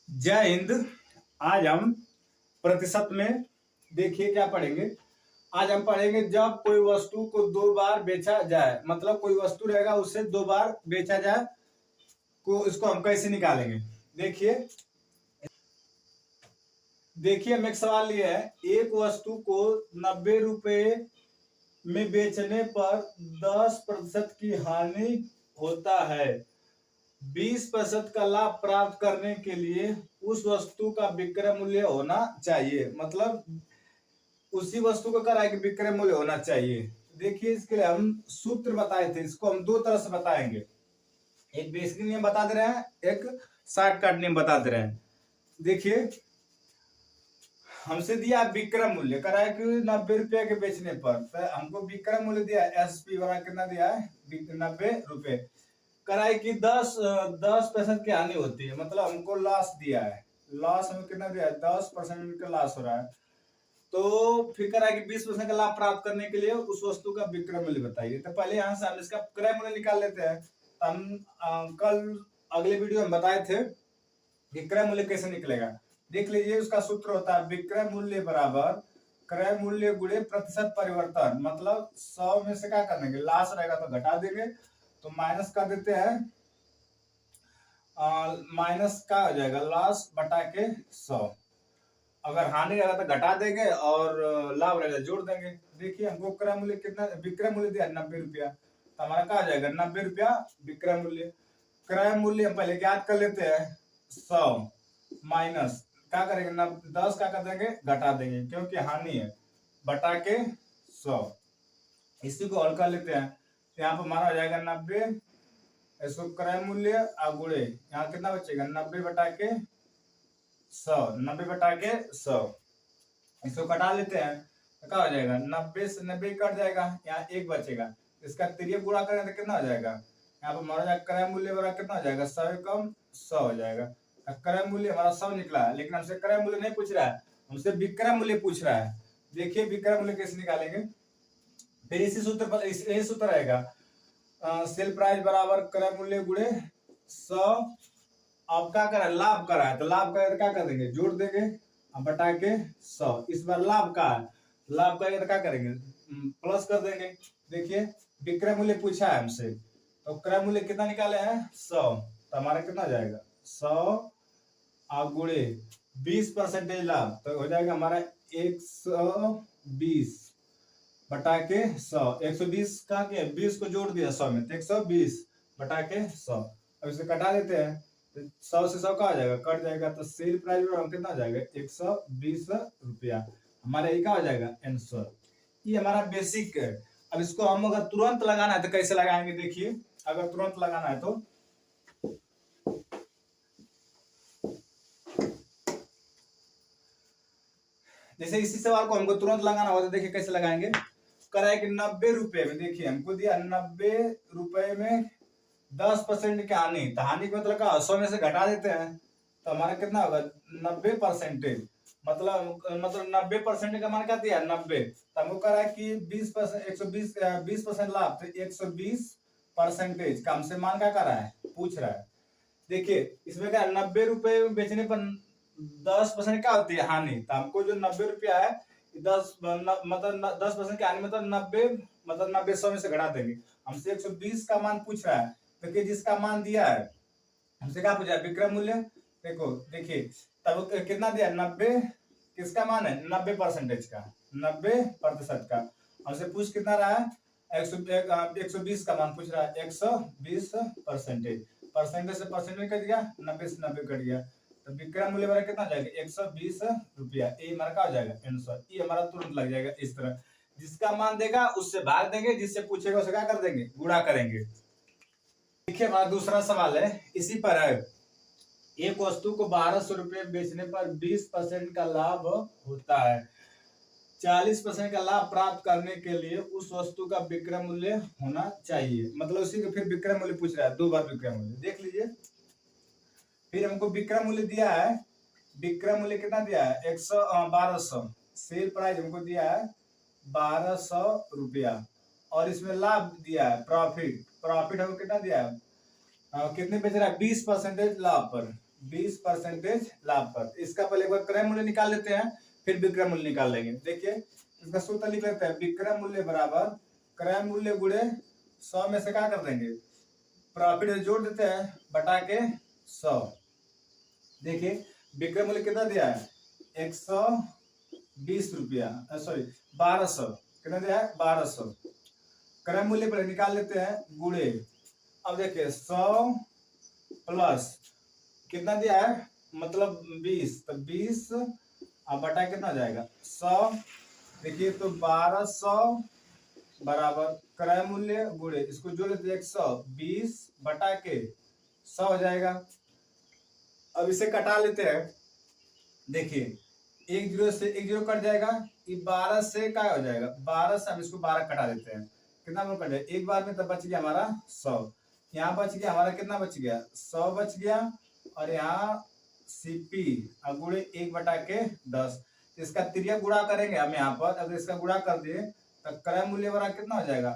जय हिंद। आज हम प्रतिशत में देखिए क्या पढ़ेंगे। आज हम पढ़ेंगे जब कोई वस्तु को दो बार बेचा जाए, मतलब कोई वस्तु रहेगा उसे दो बार बेचा जाए को इसको हम कैसे निकालेंगे। देखिए देखिए हम एक सवाल लिए है, एक वस्तु को 90 रुपए में बेचने पर 10% की हानि होता है। 20% का लाभ प्राप्त करने के लिए उस वस्तु का विक्रय मूल्य होना चाहिए। मतलब उसी वस्तु को कराए कि विक्रय मूल्य होना चाहिए। देखिए इसके लिए हम सूत्र बताए थे, इसको हम दो तरह से बताएंगे। एक बेसिक नियम बता दे रहे हैं, एक शॉर्टकट नियम बता दे रहे हैं। देखिए हमसे दिया विक्रय मूल्य, कराए कि 90 रुपए के बेचने पर, तो हमको विक्रय मूल्य दिया एसपी बड़ा कितना दिया है 90 रुपए। कराए कि 10% की हानि होती है, मतलब हमको लॉस दिया है। लॉस हमें कितना दिया है 10% का लॉस हो रहा है। तो फिर करा कि 20% का लाभ प्राप्त करने के लिए उस वस्तु का विक्रय मूल्य बताइए। तो पहले यहाँ से हम इसका क्रय मूल्य निकाल लेते हैं। तो हम कल अगले वीडियो में बताए थे विक्रय मूल्य कैसे निकलेगा। देख लीजिए, उसका सूत्र होता है विक्रय मूल्य बराबर क्रय मूल्य गुणे प्रतिशत परिवर्तन। मतलब 100 में से क्या कर देंगे, लॉस रहेगा तो घटा देंगे, तो माइनस कर देते हैं। माइनस का हो जाएगा लॉस बटा के 100। अगर हानि रहेगा तो घटा देंगे और लाभ रहेगा जोड़ देंगे। देखिए हमको क्रय मूल्य कितना, विक्रय मूल्य दिया 90 रुपया, तो हमारा क्या हो जाएगा 90 रुपया विक्रय मूल्य। क्रय मूल्य हम पहले ज्ञात कर लेते हैं, 100 माइनस क्या करेंगे 10 क्या कर देंगे घटा देंगे, क्योंकि हानि है, बटा के 100। इसी को हल कर लेते हैं, तो यहाँ पर हमारा हो जाएगा 90, इसको क्रय मूल्य गुणे यहाँ कितना बचेगा 90 बटा के 100, 90 बटा के 100। इसको कटा लेते हैं तो क्या हो जाएगा 90 से 90 कट जाएगा, यहाँ एक बचेगा। इसका तिरिय गुणा करें तो कितना हो जाएगा, यहाँ पर हमारा क्रय मूल्य बड़ा कितना हो जाएगा 100 कम 100 हो जाएगा। क्रय मूल्य हमारा 100 निकला है, लेकिन हमसे क्रय मूल्य नहीं पूछ रहा है, हमसे विक्रय मूल्य पूछ रहा है। देखिए विक्रय मूल्य कैसे निकालेंगे। फिर इसी सूत्र पर यही सूत्र रहेगा, सेल प्राइस बराबर क्रय मूल्य गुणे 100। अब क्या करा लाभ करा है, तो लाभ का क्या कर देंगे जोड़ देंगे, अब बटा के 100। इस बार लाभ का है, लाभ का तो क्या करेंगे प्लस कर देंगे। देखिए विक्रय मूल्य पूछा है हमसे, तो क्रय मूल्य कितना निकाले हैं 100, तो हमारा कितना हो जाएगा 100 गुणे 20% लाभ, तो हो जाएगा हमारा 120 बटा के 100। 120 का के 20 को जोड़ दिया 100 में, तो 120 बटा के 100। अब इसे कटा देते हैं, तो 100 से 100 का आ जाएगा कट जाएगा, तो सेल प्राइस हम कितना हो जाएगा 120 रुपया। हमारा ये क्या हो जाएगा आंसर। ये हमारा बेसिक है। अब इसको हम अगर तुरंत लगाना है तो कैसे लगाएंगे। देखिए अगर तुरंत लगाना है तो जैसे इसी सवाल को हमको तुरंत लगाना होगा तो देखिए कैसे लगाएंगे। कराए कि 90 रुपए में, देखिए हमको दिया 90 रुपए में 10% की हानि, तो हानि का मतलब क्या 100 में से घटा देते हैं, तो हमारा कितना होगा 90%। मतलब 90% का मान क्या दिया 90, तो हमको कह रहा है कि 20% 20% लाभ, तो 120% का हमसे मान क्या कर रहा है पूछ रहा है। देखिए इसमें क्या 90 रुपए बेचने पर 10% क्या होती है हानि, तो हमको जो 90 रुपया है 10% की हानि मतलब 90, मतलब 90 100 में से घटा देंगे। हमसे 120 का मान पूछ रहा है, तो जिसका मान दिया है हमसे क्या पूछा है विक्रय मूल्य। देखो देखिए तब कितना दिया 90, किसका मान है 90% का, 90% का। हमसे पूछ कितना रहा है 120 का मान पूछ रहा है, 120%। परसेंटेज से परसेंटेज कट गया, 90 से 90 कट गया, तो विक्रय मूल्य हमारा कितना जाएगा 120 रुपया। ये हमारा क्या हो जाएगा आंसर। ये हमारा तुरंत लग जाएगा इस तरह, जिसका मान देगा उससे भाग देंगे, जिससे पूछेगा उससे क्या कर देंगे गुणा करेंगे। देखिए हमारा दूसरा सवाल है इसी पर है, एक वस्तु को 1200 रुपये बेचने पर 20% का लाभ होता है। 40% का लाभ प्राप्त करने के लिए उस वस्तु का विक्रय मूल्य होना चाहिए। मतलब उसी को फिर विक्रय मूल्य पूछ रहा है, दो बार विक्रय मूल्य। देख लीजिए फिर हमको विक्रय मूल्य दिया है, विक्रय मूल्य कितना दिया है 1200। सेल प्राइस हमको दिया है 1200 रुपया, और इसमें लाभ दिया है प्रॉफिट। प्रॉफिट हमको कितना दिया है कितने बेच रहा है 20% लाभ पर, 20% लाभ पर। इसका पहले एक बार क्रय मूल्य निकाल लेते हैं, फिर विक्रय मूल्य निकाल लेंगे। देखिए इसका सूत्र लिख लेते हैं, विक्रय मूल्य बराबर क्रय मूल्य गुणे 100 में से क्या कर देंगे, प्रॉफिट जोड़ देते हैं बटा के 100। देखिए विक्रय मूल्य कितना दिया है, 120 रुपया, सॉरी 1200, कितना दिया है 1200। क्रय मूल्य पर निकाल लेते हैं गुणे, अब देखिए 100 प्लस कितना दिया है, मतलब 20, तो 20 अब बटा कितना जाएगा 100। देखिए तो 1200 बराबर क्रय मूल्य गुणे, इसको जोड़ लेते हैं 120 बटा के 100 हो जाएगा। अब इसे कटा लेते हैं, देखिए एक जीरो से एक जीरो कट जाएगा, ये 12 से क्या हो जाएगा, 12 से हम इसको 12 कटा देते हैं, कितना कट जाएगा एक बार में, तब बच गया हमारा 100। यहाँ बच गया हमारा कितना बच गया, 100 बच गया, और यहाँ सीपी गुणे 1 बटा के 10। इसका तिर्यक गुणा करेंगे हम यहाँ पर, अगर इसका गुणा कर दिए तो क्रय मूल्य बड़ा कितना हो जाएगा,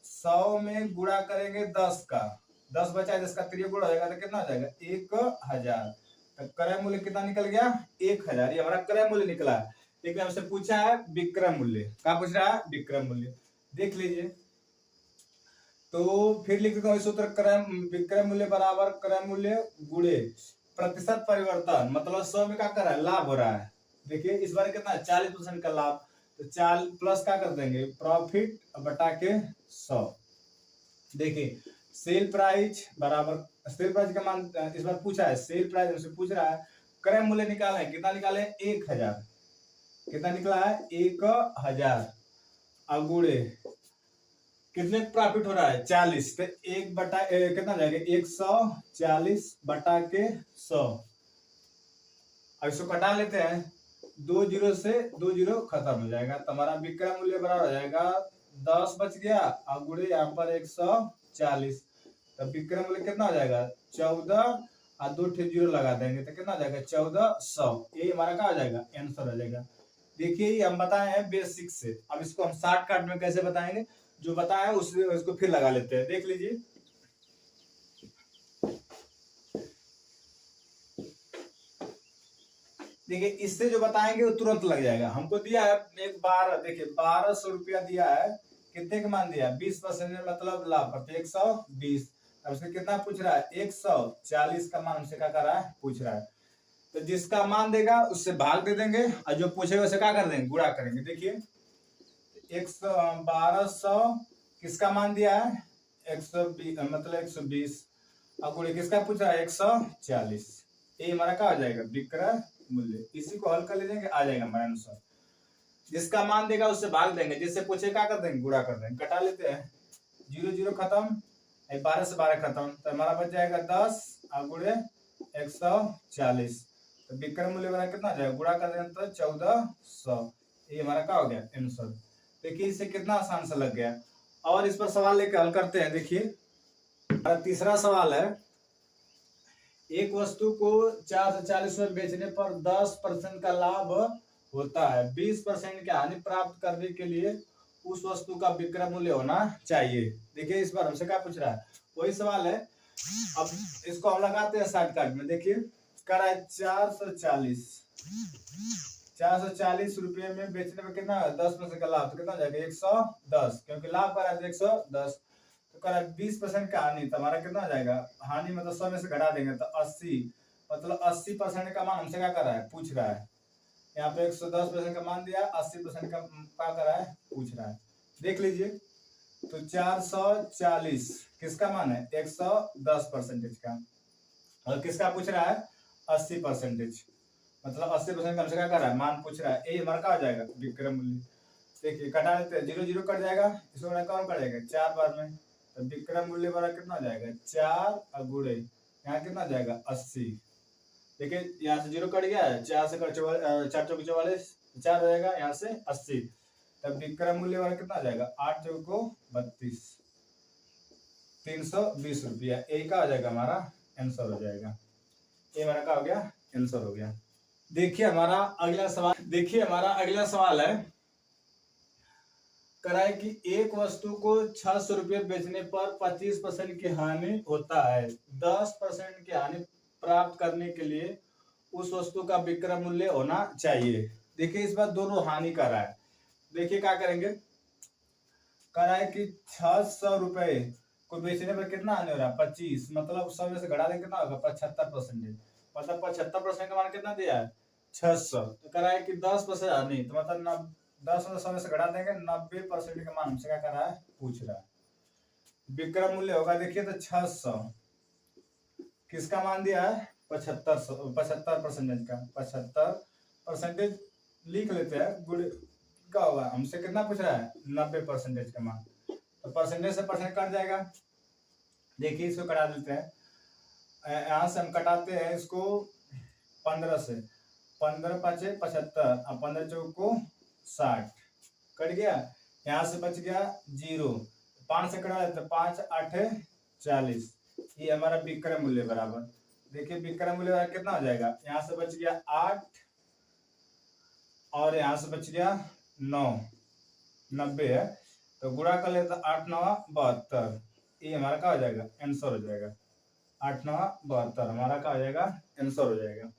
100 में गुणा करेंगे 10 का, 10 बचा है, इसका तिर्यक गुणा हो जाएगा तो कितना हो जाएगा 1000। तो क्रय मूल्य कितना निकल गया 1000, ये हमारा क्रय मूल्य निकला है। लेकिन हमसे पूछा है विक्रय मूल्य, क्या पूछ रहा है, विक्रय मूल्य। देख लीजिए, तो फिर लिख देता हूँ सूत्र, क्रय विक्रय मूल्य बराबर क्रय मूल्य गुणे प्रतिशत परिवर्तन, मतलब 100 में क्या कर रहा है, लाभ हो रहा है। देखिए इस बार कितना है 40% का लाभ, तो 40 प्लस क्या कर देंगे प्रॉफिट बटा के 100। देखिए सेल प्राइस बराबर, सेल प्राइस का मान इस बार पूछा है, सेल प्राइस हमसे पूछ रहा है, क्रय मूल्य निकाला है, कितना निकाले 1000, कितना निकला है 1000, अगुणे कितने प्रॉफिट हो रहा है 40, तो 1 बटा कितना जाएगा 140 बटा के 100। अब इसको कटा लेते हैं, 2 जीरो से 2 जीरो खत्म हो जाएगा, तो हमारा विक्रय मूल्य बराबर हो जाएगा 10 बच गया, और गुणे यहाँ पर 140, तो विक्रय मूल्य कितना हो जाएगा 14, और 2 जीरो लगा देंगे तो कितना हो जाएगा 1400। ये हमारा क्या हो जाएगा आंसर हो जाएगा। देखिए ये हम बताए हैं बेसिक से, अब इसको हम शॉर्टकट में कैसे बताएंगे, जो बताया उसको फिर लगा लेते हैं। देख लीजिए, देखिए इससे जो बताएंगे वो तुरंत लग जाएगा। हमको दिया है एक बार, देखिए 1200 रुपया दिया है, कितने का मान दिया 20% मतलब लाभ पर 120। अब उससे कितना पूछ रहा है 140 का मान हमसे क्या कर रहा है पूछ रहा है, तो जिसका मान देगा उससे भाग दे देंगे, और जो पूछेगा उसे क्या कर देंगे गुणा करेंगे। देखिए 1200 किसका मान दिया है 120, मतलब 120, और गुणे किसका पूछ रहा है 140, ये हमारा क्या हो जाएगा विक्रय मूल्य। इसी को हल कर ले जाएंगे, आ जाएगा हमारा आंसर। जिसका मान देगा उससे भाग देंगे, जिससे पूछे क्या कर देंगे गुणा कर देंगे। कटा लेते हैं, 0 0 खत्म, 12 से 12 खत्म, तो हमारा बच जाएगा 10 और गुणे 140, तो विक्रय मूल्य बना कितना हो जाएगा, गुणा कर देंगे तो 1400। ये हमारा क्या हो गया आंसर। देखिए इससे कितना आसान सा लग गया। और इस पर सवाल लेकर हल करते हैं। देखिए तीसरा सवाल है, एक वस्तु को 440 में बेचने पर 10% का लाभ होता है, 20% की हानि प्राप्त करने के लिए उस वस्तु का विक्रय मूल्य होना चाहिए। देखिए इस बार हमसे क्या पूछ रहा है, वही सवाल है। अब इसको हम लगाते हैं शॉर्टकट में। देखिए करा है 440 रुपये में बेचने में कितना 10% का लाभ, तो कितना हो जाएगा 110, क्योंकि लाभ करा है 110, तो करा 20% का हानि, तो हमारा कितना हो जाएगा हानि, मतलब 100 में से घटा देंगे तो 80, मतलब 80% का मान हमसे क्या कर रहा है पूछ रहा है। यहाँ पे 110% का मान दिया, 80% का क्या कर रहा है पूछ रहा है। देख लीजिए, तो 440 किसका मान है 110% का, और किसका पूछ रहा है 80%, मतलब 80% का हमसे क्या कर रहा है मान पूछ रहा है। ये हमारा क्या हो जाएगा विक्रय मूल्य। देखिए कटा लेते हैं, 0 0 कट जाएगा, इसको कौन कट जाएगा 4 बार में, तो विक्रय मूल्य वाला कितना हो जाएगा 4 और गुणे यहाँ कितना हो जाएगा 80। देखिए यहाँ से 0 कट गया है, 4 से 4 चौक 44, 4 हो जाएगा, यहाँ से 80, तब विक्रय मूल्य वाला कितना हो जाएगा 8 चौको 32, 320 रुपया। यही का हो जाएगा हमारा आंसर हो जाएगा। ये हमारा क्या हो गया आंसर हो गया। देखिए हमारा अगला सवाल है, कराए कि एक वस्तु को 600 रुपये बेचने पर 25% की हानि होता है, 10% की हानि प्राप्त करने के लिए उस वस्तु का विक्रय मूल्य होना चाहिए। देखिए इस बार दोनों हानि कर रहा है। देखिए क्या करेंगे, कर रहा है कि 600 रुपए को बेचने पर कितना हानि हो रहा है 25, मतलब 100 में से घटा देंगे कितना होगा 75%। मतलब 75% का मान कितना दिया है 600, तो कह रहा है कि 10% हानि, तो मतलब 10 में 100 में से घटा देंगे 90% का मान हमसे क्या कर रहा है पूछ रहा है। विक्रय मूल्य होगा देखिए तो 600, किसका मान दिया है 75% का, 75% लिख लेते हैं, गुड़ का होगा, हमसे कितना पूछ रहा है 90% का मान, तो परसेंटेज से परसेंट कट जाएगा। देखिए इसको कटा देते हैं, यहाँ से हम कटाते हैं इसको 15 से, 15 5 75 और 15 चौको 60, कट गया। यहाँ से बच गया 0, 5 से कटा देते 5 8 40, ये हमारा विक्रय मूल्य बराबर। देखिए विक्रय मूल्य बराबर कितना हो जाएगा, यहाँ से बच गया 8 और यहाँ से बच गया 9, 90 है, तो गुणा कर लेते 8 9 72, ये हमारा क्या हो जाएगा आंसर हो जाएगा, 8 9 72 हमारा क्या हो जाएगा आंसर हो जाएगा।